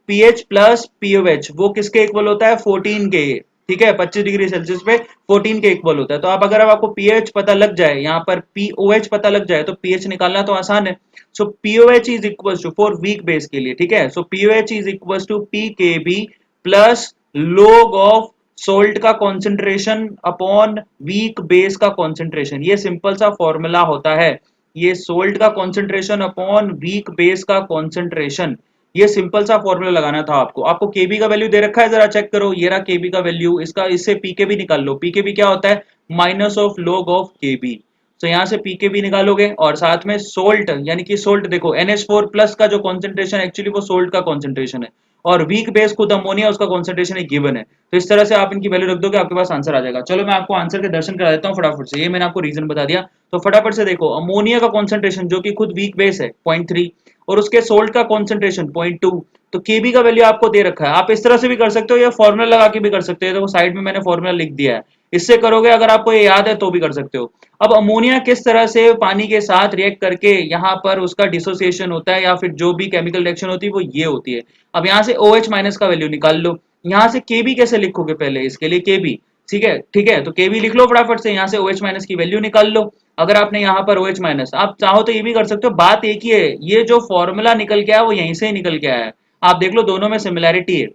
pH plus POH वो किसके इक्वल होता है 14 के, ठीक है, 25 डिग्री सेल्सियस पे 14 के इक्वल होता है। तो आप अगर आपको pH पता लग जाए, यहाँ पर POH पता लग जाए, तो pH निकालना तो आसान है। So POH is equal to for weak base के लिए, ठीक है, so POH is equal to PKB plus log of salt का कॉन्सेंट्रेशन अपॉन वीक बेस का कॉन्सेंट्रेशन, ये सिंपल सा फॉर्मूला होता है, ये सोल्ट का कॉन्सेंट्रेशन अपॉन वीक बेस का कॉन्सेंट्रेशन, ये सिंपल सा फॉर्मूला लगाना था आपको। आपको केबी का वैल्यू दे रखा है, जरा चेक करो, ये रहा केबी का वैल्यू, इसका इससे पीकेबी निकाल लो। पीकेबी क्या होता है, माइनस ऑफ log ऑफ केबी। तो यहाँ से पीकेबी निकालोगे और साथ में सोल्ट, यानी कि सोल्ट देखो NH4 प्लस का जो कॉन्सेंट्रेशन एक्चुअली वो सोल्ट का कॉन्सेंट्रेशन है, और वीक बेस खुद अमोनिया, उसका कॉन्सेंट्रेशन एक गिवन है। तो इस तरह से आप इनकी वैल्यू रख दोगे, आपके पास आंसर आ जाएगा। चलो मैं आपको आंसर के दर्शन करा देता हूँ फटाफट से। ये मैंने आपको रीजन बता दिया, तो फटाफट से देखो, अमोनिया का कॉन्सेंट्रेशन जो कि खुद वीक बेस है 0.3, और उसके सोल्ट का कॉन्सेंट्रेशन 0.2, तो केबी का वैल्यू आपको दे रखा है। आप इस तरह से भी कर सकते हो या फॉर्मूला लगा के भी कर सकते हो, तो वो साइड में मैंने फॉर्मूला लिख दिया है, इससे करोगे अगर आपको ये याद है तो भी कर सकते हो। अब अमोनिया किस तरह से पानी के साथ रिएक्ट करके यहाँ पर उसका डिसोसिएशन होता है या फिर जो भी केमिकल रिएक्शन होती है वो ये होती है। अब यहाँ से OH माइनस का वैल्यू निकाल लो। यहाँ से केबी कैसे लिखोगे, पहले इसके लिए केबी, ठीक है, तो केबी लिख लो फटाफट से, यहाँ से OH माइनस की वैल्यू निकाल लो। अगर आपने यहाँ पर OH माइनस, आप चाहो तो ये भी कर सकते हो, बात एक ही है, ये जो फॉर्मूला निकल के आया वो यहीं से ही निकल के आया है, आप देख लो दोनों में सिमिलैरिटी है।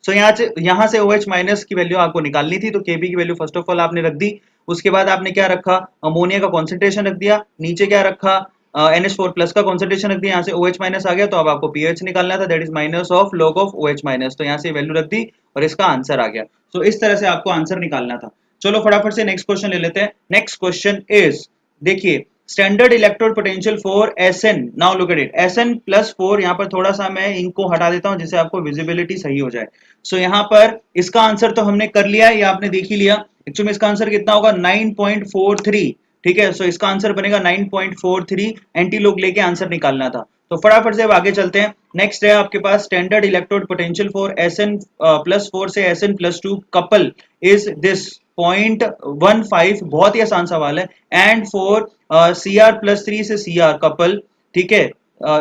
सो यहाँ से OH माइनस की वैल्यू आपको निकालनी थी, तो केबी की वैल्यू फर्स्ट ऑफ ऑल आपने रख दी। उसके बाद आपने क्या रखा, अमोनिया का कॉन्सेंट्रेशन रख दिया, नीचे क्या रखा, NH4 प्लस का कॉन्सेंट्रेशन रख दिया, यहाँ से OH माइनस आ गया, तो अब आपको pH निकालना था, that is minus of log of OH minus, तो यहाँ से वैल्यू रख दी और इसका आंसर आ गया। तो इस तरह से आपको आंसर निकालना था। चलो फटाफट से नेक्स्ट क्वेश्चन ले लेते हैं। नेक्स्ट क्वेश्चन इज, देखिए, standard electrode potential for SN, now look at it, SN+4, यहाँ पर थोड़ा सा मैं इनको हटा देता हूँ जिससे आपको विजिबिलिटी सही हो जाए। सो यहाँ पर इसका आंसर तो हमने कर लिया है, ये आपने देख ही लिया। एक्चुअली इसका आंसर कितना होगा, 9.43, ठीक है। सो इसका आंसर बनेगा 9.43, एंटी लोग लेके आंसर निकालना था। तो फटाफट से अब आगे चलते हैं। नेक्स्ट है आपके पास, standard electrode potential for SN+4 से SN+2 कपल इज दिस 0.15, बहुत ही आसान सवाल है। एंड फॉर Cr+3 से Cr कपल, ठीक है,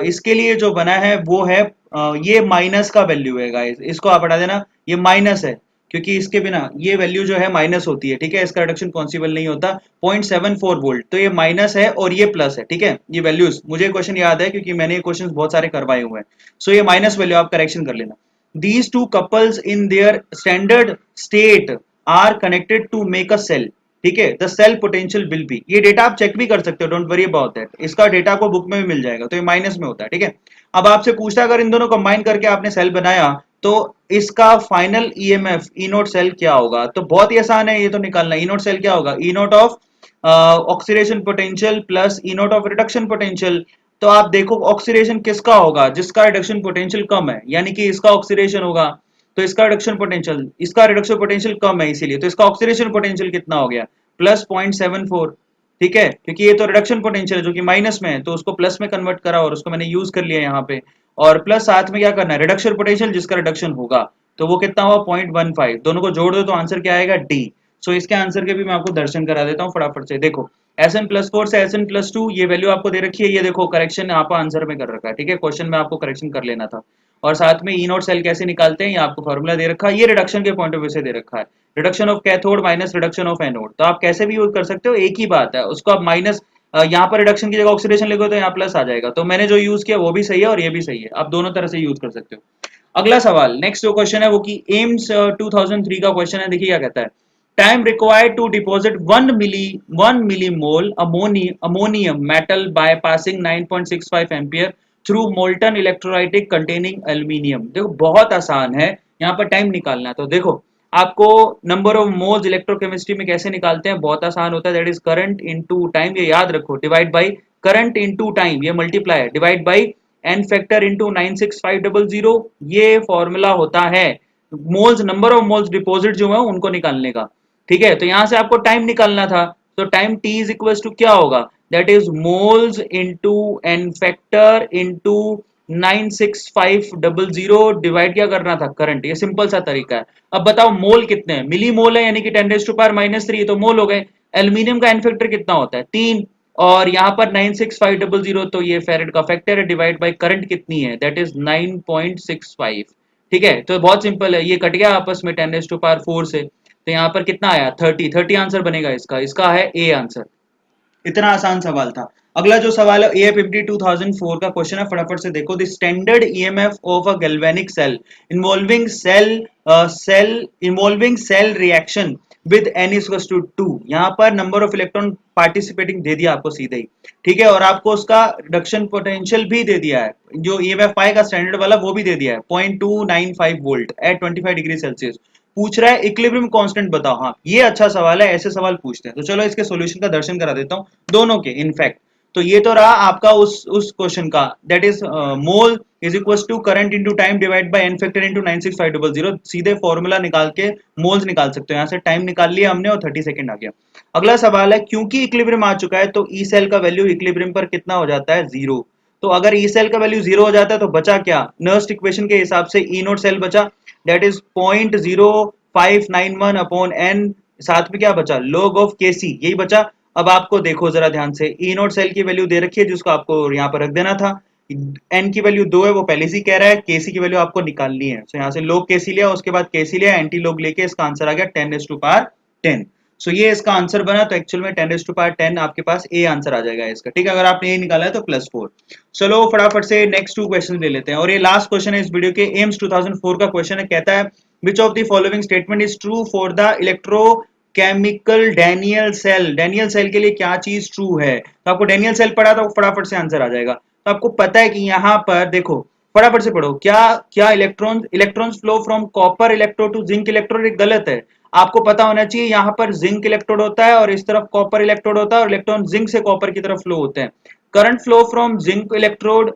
इसके लिए जो बना है वो है ये माइनस का वैल्यू है गाइस, इसको आप हटा देना, ये माइनस है, क्योंकि इसके बिना ये वैल्यू जो है माइनस होती है, ठीक है, इसका रिडक्शन पॉसिबल नहीं होता। 0.74 वोल्ट, तो ये माइनस है और ये प्लस है, ठीक है, ये वैल्यूज मुझे क्वेश्चन याद है क्योंकि मैंने ये क्वेश्चन बहुत सारे करवाए हुए हैं। सो ये माइनस वैल्यू आप करेक्शन कर लेना। These two couples in their standard state are connected to make a cell, ठीक है, the cell potential will be, ये डेटा आप चेक भी कर सकते हो, डोंट वरी अबाउट दैट, इसका डेटा आपको बुक में भी मिल जाएगा, तो ये माइनस में होता है, ठीक है। अब आपसे पूछता है अगर इन दोनों कंबाइन करके आपने सेल बनाया तो इसका final EMF E naught cell क्या होगा, तो बहुत ही आसान है ये तो निकालना। ई नोट सेल क्या होगा, E naught of oxidation potential plus E naught of reduction potential. तो आप देखो ऑक्सीडेशन किसका होगा, जिसका रिडक्शन पोटेंशियल कम है, यानी कि इसका ऑक्सीडेशन होगा, तो इसका रिडक्शन पोटेंशियल कम है, इसीलिए तो इसका ऑक्सीडेशन पोटेंशियल कितना हो गया, प्लस 0.74, ठीक है, क्योंकि ये तो रिडक्शन पोटेंशियल है जो कि माइनस में है, तो उसको प्लस में कन्वर्ट करा और उसको मैंने यूज कर लिया यहाँ पे। और प्लस साथ में क्या करना है, रिडक्शन पोटेंशियल जिसका रिडक्शन होगा, तो वो कितना हुआ 0.15, दोनों को जोड़ दो तो आंसर क्या आएगा, डी। सो इसके आंसर के भी मैं आपको दर्शन करा देता हूँ फटाफट से। देखो SN+4 से SN+2 ये वैल्यू आपको दे रखी है, ये देखो करेक्शन आप आंसर में कर रखा है, ठीक है, क्वेश्चन में आपको करेक्शन कर लेना था। और साथ में ई नोट सेल कैसे निकालते हैं ये आपको फॉर्मूला दे रखा है, ये रिडक्शन के पॉइंट ऑफ व्यू से दे रखा है, reduction of cathode minus reduction of anode, तो आप कैसे भी यूज कर सकते हो, एक ही बात है, उसको आप माइनस, यहाँ पर रिडक्शन की जगह ऑक्सीडेशन लिखो तो यहाँ प्लस आ जाएगा, तो मैंने जो यूज किया वो भी सही है और ये भी सही है, आप दोनों तरह से यूज कर सकते हो। अगला सवाल, नेक्स्ट जो क्वेश्चन है वो कि एम्स 2003 का क्वेश्चन है, देखिए क्या कहता है, time required to deposit 1 millimole ammonium metal by passing 9.65 ampere through molten electrolytic containing aluminium. देखो बहुत आसान है, यहाँ पर टाइम निकालना है, तो देखो आपको नंबर ऑफ मोल्स इलेक्ट्रोकेमिस्ट्री में कैसे निकालते हैं, बहुत आसान होता है, that is current into time, ये याद रखो, divide by current into time, ये मल्टीप्लाई है, divide by N factor into 96500, ये फॉर्मूला होता है moles, number of moles deposit जो है उनको निकालने का, ठीक है। तो यहां से आपको टाइम निकालना था, तो time t is equal to क्या होगा, that is moles into N factor into 96500, divide क्या करना था, करंट, ये सिंपल सा तरीका है। अब बताओ मोल कितने हैं, मिली मोल है यानी कि 10⁻⁻3, तो मोल हो गए। एल्यूमिनियम का एन फैक्टर कितना होता है 3, और यहाँ पर 96500, तो ये फेरेड का फैक्टर है, डिवाइड बाय करंट कितनी है, दैट इज 9.65, ठीक है। तो बहुत सिंपल है, ये कट गया आपस में 10⁻⁴ से, तो यहाँ पर कितना आया 30 आंसर बनेगा इसका, इसका है ए आंसर। इतना आसान सवाल था। अगला जो सवाल है AFMD 2004 का क्वेश्चन है, फटाफट से देखो, the standard EMF of a galvanic cell involving cell reaction with N=2, यहाँ पर नंबर ऑफ इलेक्ट्रॉन पार्टिसिपेटिंग दे दिया आपको सीधे ही, ठीक है, और आपको उसका रिडक्शन पोटेंशियल भी दे दिया है, जो EMF पाएगा स्टैंडर्ड वाला वो भी दे दिया है 0.295 वोल्ट एट 25 डिग्री सेल्सियस। पूछ रहा है इक्विलिब्रियम कांस्टेंट बताओ, हाँ ये अच्छा सवाल है, ऐसे सवाल पूछते हैं, तो चलो इसके सॉल्यूशन का दर्शन करा देता हूं दोनों के, इनफैक्ट तो ये तो रहा आपका उस क्वेश्चन का, that is mole is equal to current into time divide by N factor into 96500। सीधे फॉर्मूला निकाल के मोल्स निकाल सकते हो, यहाँ से टाइम निकाल लिया हमने और 30 सेकंड आ गया। अगला सवाल है, क्योंकि इक्विलिब्रियम आ चुका है तो ई सेल का वैल्यू इक्विलिब्रियम पर कितना हो जाता है, 0। तो अगर ई सेल का वैल्यू 0 हो जाता है तो बचा क्या, नर्स्ट इक्वेशन के हिसाब से ई नोट सेल बचा, दैट इज 0.0591 अपॉन एन, साथ में क्या बचा, log ऑफ के सी, यही बचा। अब आपको देखो जरा ध्यान से, ई नोट सेल की वैल्यू दे रखी है जिसको आपको यहाँ पर रख देना था, एन की वैल्यू 2 है वो पहले से कह रहा है, केसी की वैल्यू आपको निकालनी है, तो यहाँ से log केसी लिया, उसके बाद केसी लिया, एंटी log लेके इसका आंसर आ गया 10⁻10। सो ये इसका आंसर बना, तो एक्चुअल में 10⁻10 आपके पास ए आंसर आ जाएगा इसका, ठीक है। अगर आपने ये निकाला है तो +4। चलो फटाफट से नेक्स्ट 2 क्वेश्चन ले लेते हैं, और ये लास्ट क्वेश्चन है इस वीडियो के, एम्स 2004 का क्वेश्चन है। कहता है which of the following statement is true for the electrochemical Daniel cell. Daniel cell के लिए क्या चीज ट्रू है, तो आपको डैनियल सेल पढ़ा तो फटाफट से आंसर आ जाएगा। तो आपको पता है कि यहाँ पर देखो, फटाफट से पढ़ो, क्या क्या electrons flow from copper electrode to zinc electrode, एक गलत है। आपको पता होना चाहिए यहाँ पर जिंक इलेक्ट्रोड होता है और इस तरफ कॉपर इलेक्ट्रोड होता है, और इलेक्ट्रॉन जिंक से कॉपर की तरफ फ्लो होते हैं। Current flow from zinc electrode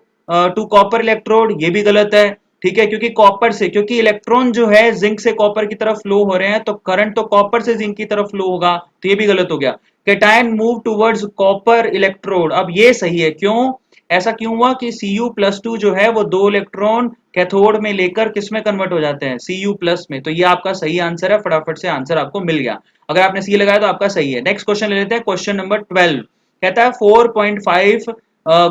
to copper electrode, ये भी गलत है, ठीक है, क्योंकि कॉपर से, क्योंकि इलेक्ट्रॉन जो है जिंक से कॉपर की तरफ फ्लो हो रहे हैं, तो करंट तो कॉपर से जिंक की तरफ फ्लो होगा, तो ये भी गलत हो गया। Cation move towards copper electrode, अब ये सही है, क्यों, ऐसा क्यों हुआ कि Cu+2 जो है वो 2 इलेक्ट्रॉन कैथोड में लेकर किस में कन्वर्ट हो जाते हैं, Cu+ में, तो ये आपका सही आंसर है, फटाफट से आंसर आपको मिल गया। अगर आपने सी लगाया तो आपका सही है। नेक्स्ट क्वेश्चन ले लेते हैं, क्वेश्चन नंबर 12। कहता है 4.5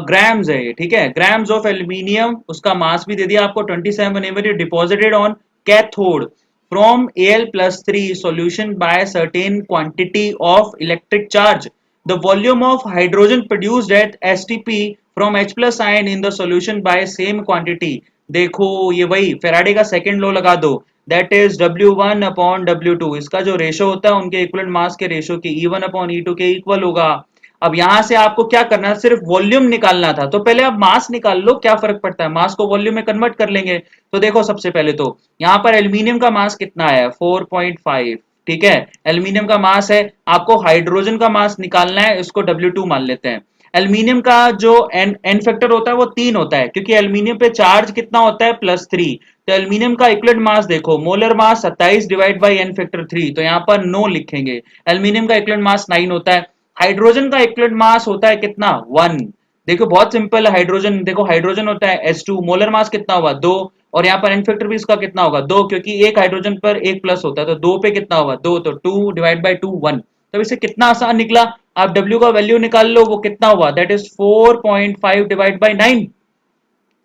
ग्राम्स है, ठीक है, ग्राम्स ऑफ एल्यूमिनियम, उसका मास भी दे दिया आपको 27 every deposited on cathode from Al+3 solution by certain quantity of electric charge. The volume of hydrogen produced at STP from H+ ion in the solution by same quantity. देखो ये वही Faraday का second law लगा दो, that is W1/W2, इसका जो ratio होता है उनके इक्वलेंट मास के रेशो की E1/E2 के इक्वल होगा। अब यहां से आपको क्या करना है, सिर्फ वॉल्यूम निकालना था, तो पहले आप मास निकाल लो, क्या फर्क पड़ता है, मास को वॉल्यूम में कन्वर्ट कर लेंगे। तो देखो सबसे पहले तो यहाँ पर एल्यूमिनियम का मास कितना है, 4.5, ठीक है, एल्यूमिनियम का मास है। आपको हाइड्रोजन का मास निकालना है, इसको W2 मान लेते हैं। एल्यूमिनियम का जो एन फैक्टर होता है वो 3 होता है, क्योंकि एल्यूमिनियम पे चार्ज कितना होता है, +3। तो एल्यूमिनियम का इक्वलेंट मास देखो, molar mass 27 divide by N factor 3, तो यहाँ पर 9 लिखेंगे। एल्यूमिनियम का इक्वलेंट मास 9 होता है। हाइड्रोजन का इक्वलेंट मास होता है कितना, 1। देखो बहुत सिंपल है, हाइड्रोजन देखो, हाइड्रोजन होता है H2, मोलर मास कितना होगा, 2, और यहाँ पर एन फैक्टर भी इसका कितना होगा, 2, क्योंकि एक हाइड्रोजन पर एक प्लस होता है, तो 2 पे कितना होगा, 2, तो 2 डिवाइड बाई 2 1। तो इसे कितना आसान निकला, आप W का वैल्यू निकाल लो, वो कितना हुआ, that is 4.5 divide by 9,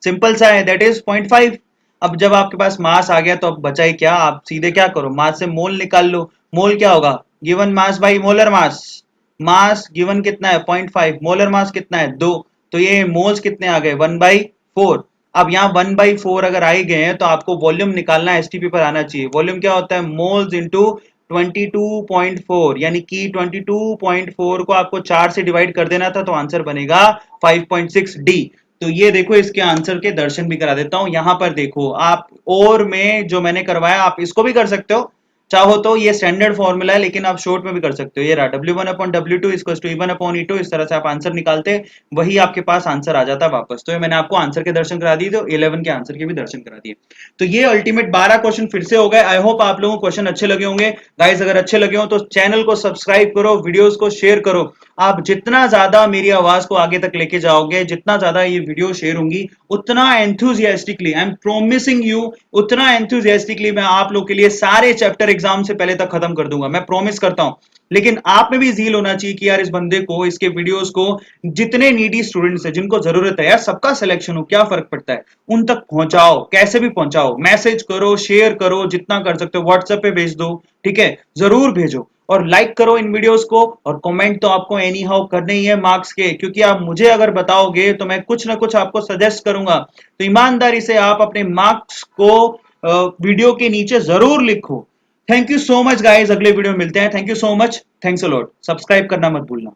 simple सा है, दैट इज 0.5। अब जब आपके पास मास आ गया तो अब बचा ही क्या, आप सीधे क्या करो, मास से मोल निकाल लो। मोल क्या होगा, given mass by molar mass, mass given कितना है 0.5, मोलर मास कितना है 2, तो ये मोल्स कितने आ गए 1/4। अब यहाँ 1/4 अगर आ ही गए हैं तो आपको वॉल्यूम निकालना है, एसटीपी पर आना चाहिए। वॉल्यूम क्या होता है, मोल्स इंटू 22.4, यानी कि 22.4 को आपको 4 से डिवाइड कर देना था, तो आंसर बनेगा 5.6 डी। तो ये देखो इसके आंसर के दर्शन भी करा देता हूं, यहां पर देखो आप, और में जो मैंने करवाया आप इसको भी कर सकते हो, चाहो तो ये स्टैंडर्ड फॉर्मूला है, लेकिन आप शॉर्ट में भी कर सकते हो। ये रहा W1/W2 = E1/E2, इस तरह से आप आंसर निकालते, वही आपके पास आंसर आ जाता वापस। तो ये मैंने आपको आंसर के दर्शन करा दिए, तो 11 के आंसर के भी दर्शन करा दिए। तो ये अल्टीमेट 12 क्वेश्चन फिर से हो गए। आई होप आप लोगों को क्वेश्चन अच्छे लगे होंगे। गाइस अगर अच्छे लगे हो तो चैनल को सब्सक्राइब करो, वीडियोस को शेयर करो। आप जितना ज्यादा मेरी आवाज को आगे तक लेके जाओगे, जितना ज्यादा ये वीडियो शेयर होंगी, उतना enthusiastically, I am promising you, उतना एंथुजियास्टिकली मैं आप लोग के लिए सारे चैप्टर एग्जाम से पहले तक खत्म कर दूंगा, मैं प्रॉमिस करता हूं। लेकिन आप में भी जील होना चाहिए कि यार इस बंदे को, इसके वीडियोस को, जितने नीडी स्टूडेंट्स हैं जिनको जरूरत है, यार सबका सिलेक्शन हो, क्या फर्क पड़ता है, उन तक पहुंचाओ, कैसे भी पहुंचाओ, मैसेज करो, शेयर करो, जितना कर सकते हो, व्हाट्सएप पे भेज दो, ठीक है, जरूर भेजो, और लाइक करो इन वीडियोस को, और कमेंट तो आपको एनी हाउ करने ही है मार्क्स के, क्योंकि आप मुझे अगर बताओगे तो मैं कुछ ना कुछ आपको सजेस्ट करूंगा। तो ईमानदारी से आप अपने मार्क्स को वीडियो के नीचे जरूर लिखो। Thank you so much guys, अगले वीडियो में मिलते हैं। Thank you so much, thanks a lot, subscribe करना मत भूलना।